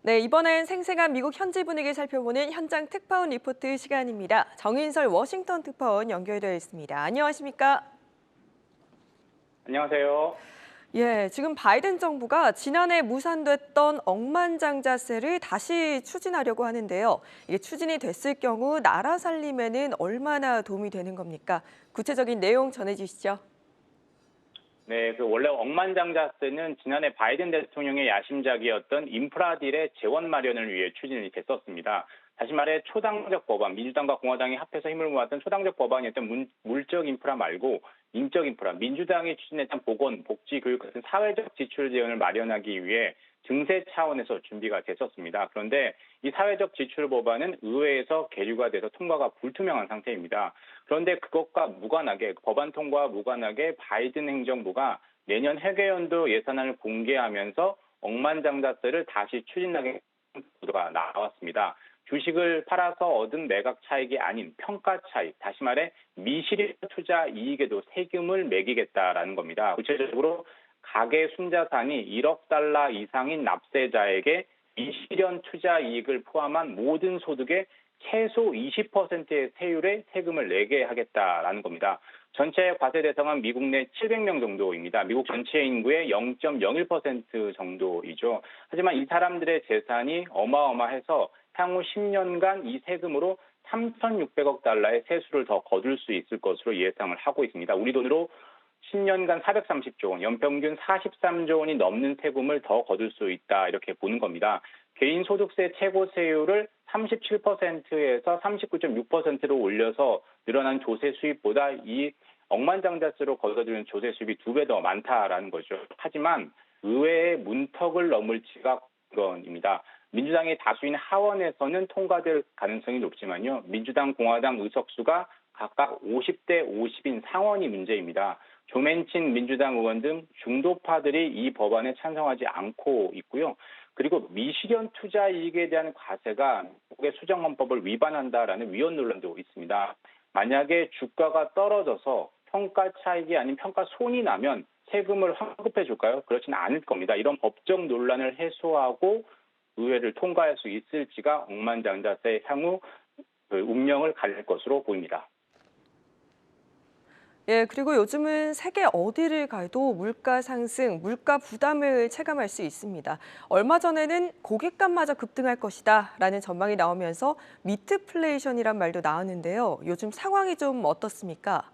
네, 이번엔 생생한 미국 현지 분위기 살펴보는 현장 특파원 리포트 시간입니다. 정인설 워싱턴 특파원 연결되어 있습니다. 안녕하십니까? 안녕하세요. 예, 지금 바이든 정부가 지난해 무산됐던 억만장자세를 다시 추진하려고 하는데요. 이게 추진이 됐을 경우 나라 살림에는 얼마나 도움이 되는 겁니까? 구체적인 내용 전해주시죠. 네, 원래 억만장자세는 지난해 바이든 대통령의 야심작이었던 인프라 딜의 재원 마련을 위해 추진이 됐었습니다. 다시 말해 초당적 법안, 민주당과 공화당이 합해서 힘을 모았던 초당적 법안이었던 물적 인프라 말고 인적 인프라, 민주당이 추진했던 보건, 복지, 교육 같은 사회적 지출 재원을 마련하기 위해 증세 차원에서 준비가 됐었습니다. 그런데 이 사회적 지출 법안은 의회에서 계류가 돼서 통과가 불투명한 상태입니다. 그런데 그것과 무관하게 법안 통과와 무관하게 바이든 행정부가 내년 회계연도 예산안을 공개하면서 억만장자세를 다시 추진하게 보도가 나왔습니다. 주식을 팔아서 얻은 매각 차익이 아닌 평가 차익, 다시 말해 미실현 투자 이익에도 세금을 매기겠다라는 겁니다. 구체적으로 가계 순자산이 1억 달러 이상인 납세자에게 미실현 투자 이익을 포함한 모든 소득의 최소 20%의 세율의 세금을 내게 하겠다라는 겁니다. 전체 과세 대상은 미국 내 700명 정도입니다. 미국 전체 인구의 0.01% 정도이죠. 하지만 이 사람들의 재산이 어마어마해서 향후 10년간 이 세금으로 3,600억 달러의 세수를 더 거둘 수 있을 것으로 예상을 하고 있습니다. 우리 돈으로 10년간 430조 원, 연평균 43조 원이 넘는 세금을 더 거둘 수 있다 이렇게 보는 겁니다. 개인 소득세 최고 세율을 37%에서 39.6%로 올려서 늘어난 조세 수입보다 이 억만장자세로 거둬들이는 조세 수입이 2배 더 많다라는 거죠. 하지만 의회의 문턱을 넘을 지각입니다. 민주당의 다수인 하원에서는 통과될 가능성이 높지만요. 민주당, 공화당 의석수가 각각 50대 50인 상원이 문제입니다. 조맨친 민주당 의원 등 중도파들이 이 법안에 찬성하지 않고 있고요. 그리고 미실현 투자 이익에 대한 과세가 미국의 수정헌법을 위반한다라는 위헌 논란도 있습니다. 만약에 주가가 떨어져서 평가 차익이 아닌 평가 손이 나면 세금을 환급해 줄까요? 그렇지는 않을 겁니다. 이런 법적 논란을 해소하고 의회를 통과할 수 있을지가 억만장자세의 향후 운명을 가릴 것으로 보입니다. 예, 그리고 요즘은 세계 어디를 가도 물가 상승, 물가 부담을 체감할 수 있습니다. 얼마 전에는 고깃값마저 급등할 것이다라는 전망이 나오면서 미트플레이션이란 말도 나왔는데요. 요즘 상황이 좀 어떻습니까?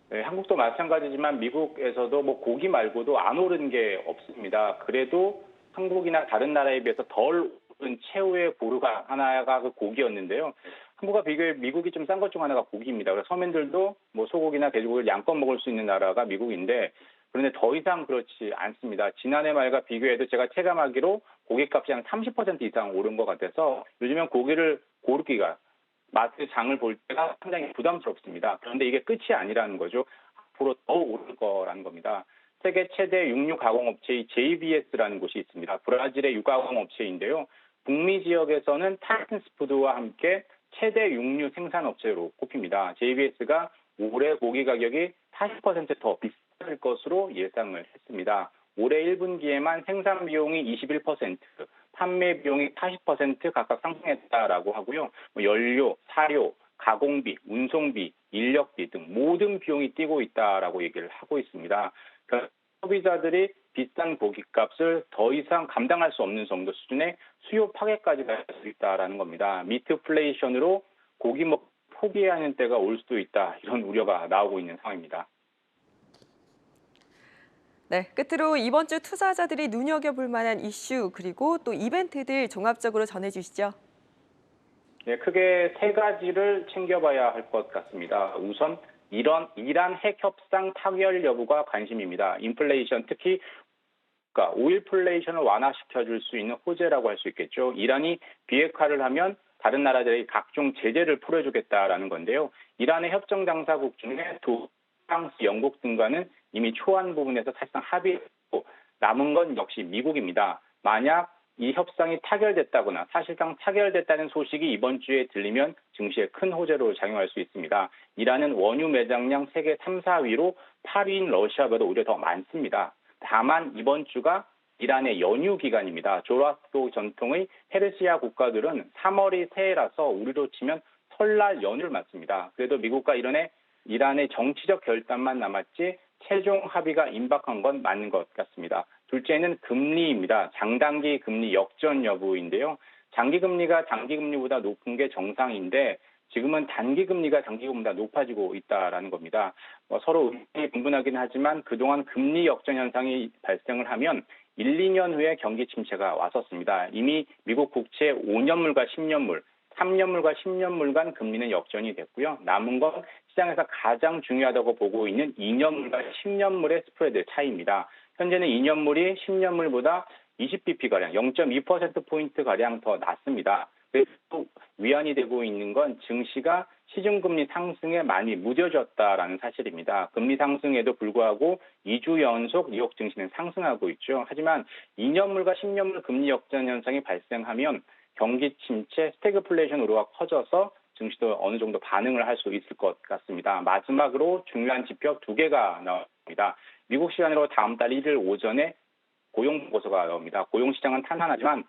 네, 한국도 마찬가지지만 미국에서도 고기 말고도 안 오른 게 없습니다. 그래도 한국이나 다른 나라에 비해서 덜 오른 최후의 보루가 하나가 그 고기였는데요. 한국과 비교해 미국이 좀 싼 것 중 하나가 고기입니다. 그래서 서민들도 소고기나 돼지고기를 양껏 먹을 수 있는 나라가 미국인데 그런데 더 이상 그렇지 않습니다. 지난해 말과 비교해도 제가 체감하기로 고기값이 한 30% 이상 오른 것 같아서 요즘엔 고기를 고르기가 마트 장을 볼 때가 상당히 부담스럽습니다. 그런데 이게 끝이 아니라는 거죠. 앞으로 더 오를 거라는 겁니다. 세계 최대 육류 가공업체의 JBS라는 곳이 있습니다. 브라질의 육가공업체인데요. 북미 지역에서는 타이슨스푸드와 함께 최대 육류 생산업체로 꼽힙니다. JBS가 올해 고기 가격이 40%더 비쌀 것으로 예상을 했습니다. 올해 1분기에만 생산 비용이 21%, 판매 비용이 40% 각각 상승했다라고 하고요. 연료, 사료, 가공비, 운송비, 인력비 등 모든 비용이 뛰고 있다라고 얘기를 하고 있습니다. 그러니까 소비자들이 비싼 고깃값을 더 이상 감당할 수 없는 정도 수준의 수요 파괴까지 갈 수 있다라는 겁니다. 미트플레이션으로 고기 포기하는 때가 올 수도 있다 이런 우려가 나오고 있는 상황입니다. 네, 끝으로 이번 주 투자자들이 눈여겨볼 만한 이슈 그리고 또 이벤트들 종합적으로 전해주시죠. 네, 크게 세 가지를 챙겨봐야 할 것 같습니다. 우선 이란 핵 협상 타결 여부가 관심입니다. 인플레이션, 특히 오일플레이션을 완화시켜줄 수 있는 호재라고 할 수 있겠죠. 이란이 비핵화를 하면 다른 나라들이 각종 제재를 풀어주겠다라는 건데요. 이란의 협정 당사국 중에 프랑스, 영국 등과는 이미 초안 부분에서 사실상 합의했고 남은 건 역시 미국입니다. 만약 이 협상이 타결됐다거나 사실상 타결됐다는 소식이 이번 주에 들리면 증시에 큰 호재로 작용할 수 있습니다. 이란은 원유 매장량 세계 3, 4위로 8위인 러시아보다 오히려 더 많습니다. 다만 이번 주가 이란의 연휴 기간입니다. 조로아스토 전통의 페르시아 국가들은 3월이 새해라서 우리로 치면 설날 연휴를 맞습니다. 그래도 미국과 이란의 정치적 결단만 남았지 최종 합의가 임박한 건 맞는 것 같습니다. 둘째는 금리입니다. 장단기 금리 역전 여부인데요. 장기 금리가 단기 금리보다 높은 게 정상인데 지금은 단기 금리가 장기 금리보다 높아지고 있다라는 겁니다. 서로 의견이 분분하긴 하지만 그동안 금리 역전 현상이 발생을 하면 1, 2년 후에 경기 침체가 왔었습니다. 이미 미국 국채 5년물과 10년물, 3년물과 10년물 간 금리는 역전이 됐고요. 남은 건 시장에서 가장 중요하다고 보고 있는 2년물과 10년물의 스프레드 차이입니다. 현재는 2년물이 10년물보다 20bp가량, 0.2%포인트가량 더 낮습니다. 그래서 위안이 되고 있는 건 증시가 시중금리 상승에 많이 무뎌졌다라는 사실입니다. 금리 상승에도 불구하고 2주 연속 뉴욕 증시는 상승하고 있죠. 하지만 2년물과 10년물 금리 역전 현상이 발생하면 경기 침체, 스태그플레이션 우려가 커져서 증시도 어느 정도 반응을 할 수 있을 것 같습니다. 마지막으로 중요한 지표 2개가 나옵니다. 미국 시간으로 다음 달 1일 오전에 고용 보고서가 나옵니다. 고용 시장은 탄탄하지만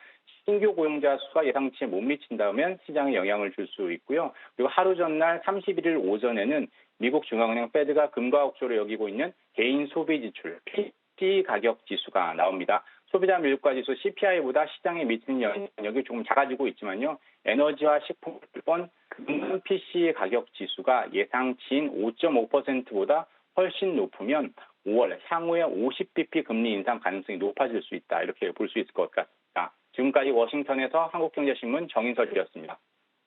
신규 고용자 수가 예상치에 못 미친다면 시장에 영향을 줄 수 있고요. 그리고 하루 전날 31일 오전에는 미국 중앙은행 페드가 금과옥조로 여기고 있는 개인 소비 지출 PCE 가격 지수가 나옵니다. 소비자 물가 지수 CPI보다 시장에 미치는 영향력이 조금 작아지고 있지만요. 에너지와 식품권 금융 PCE 가격 지수가 예상치인 5.5%보다 훨씬 높으면 5월 향후에 50bp 금리 인상 가능성이 높아질 수 있다. 이렇게 볼 수 있을 것 같습니다. 지금까지 워싱턴에서 한국경제신문 정인설이었습니다.